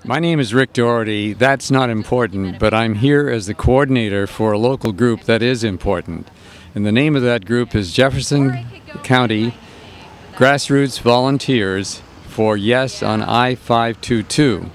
My name is Rick Doherty. That's not important, but I'm here as the coordinator for a local group that is important. And the name of that group is Jefferson County Grassroots Volunteers for Yes on I-522.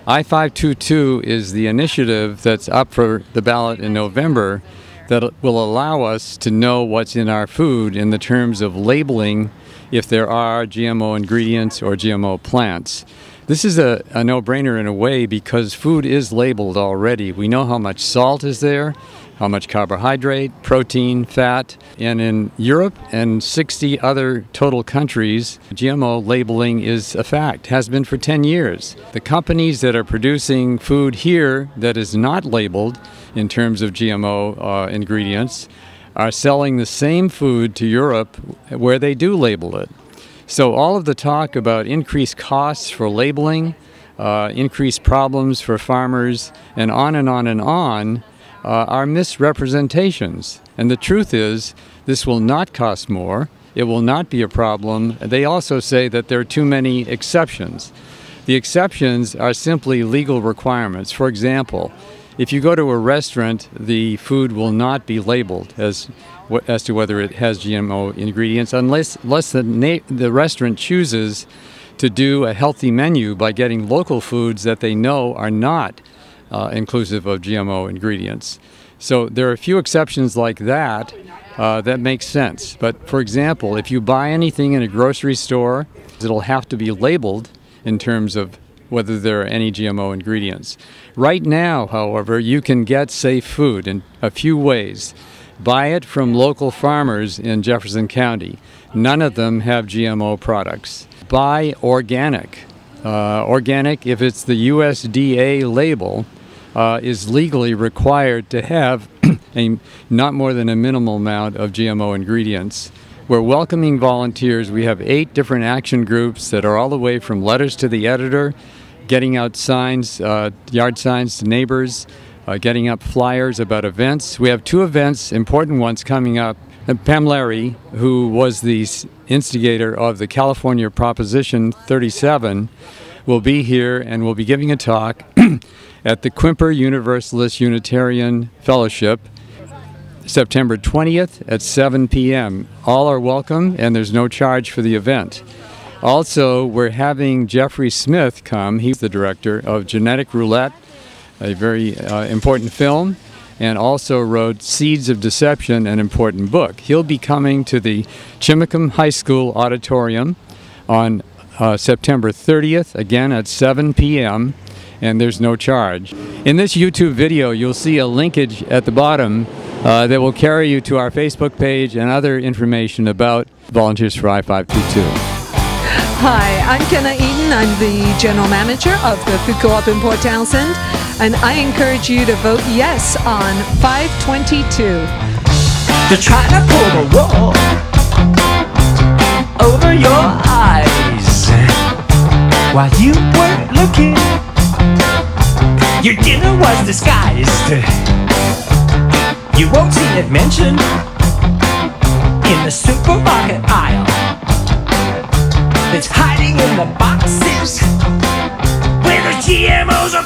I-522 is the initiative that's up for the ballot in November that will allow us to know what's in our food in the terms of labeling if there are GMO ingredients or GMO plants. This is a no-brainer in a way because food is labeled already. We know how much salt is there, how much carbohydrate, protein, fat, and in Europe and 60 other total countries, GMO labeling is a fact, has been for 10 years. The companies that are producing food here that is not labeled in terms of GMO ingredients are selling the same food to Europe where they do label it. So all of the talk about increased costs for labeling, increased problems for farmers, and on and on and on are misrepresentations. And the truth is, this will not cost more. It will not be a problem. They also say that there are too many exceptions. The exceptions are simply legal requirements. For example, if you go to a restaurant, the food will not be labeled as to whether it has GMO ingredients unless the restaurant chooses to do a healthy menu by getting local foods that they know are not inclusive of GMO ingredients. So there are a few exceptions like that that make sense. But for example, if you buy anything in a grocery store, it'll have to be labeled in terms of whether there are any GMO ingredients. Right now, however, you can get safe food in a few ways. Buy it from local farmers in Jefferson County. None of them have GMO products. Buy organic. Organic, if it's the USDA label, is legally required to have not more than a minimal amount of GMO ingredients. We're welcoming volunteers. We have 8 different action groups that are all the way from letters to the editor, getting out signs, yard signs to neighbors, getting up flyers about events. We have 2 events, important ones coming up. Pam Larry, who was the instigator of the California Proposition 37, will be here and will be giving a talk at the Quimper Universalist Unitarian Fellowship, September 20th at 7 p.m. All are welcome and there's no charge for the event. Also, we're having Jeffrey Smith come. He's the director of Genetic Roulette, a very important film, and also wrote Seeds of Deception, an important book. He'll be coming to the Chimacum High School auditorium on September 30th, again at 7 p.m., and there's no charge. In this YouTube video, you'll see a linkage at the bottom that will carry you to our Facebook page and other information about Volunteers for I-522. Hi, I'm Kenna Eaton. I'm the General Manager of the Food Co-op in Port Townsend, and I encourage you to vote yes on 522. They're trying to pull the wool over your eyes while you weren't looking. Your dinner was disguised. You won't see it mentioned in the supermarket aisle. It's hiding in the boxes where the GMOs are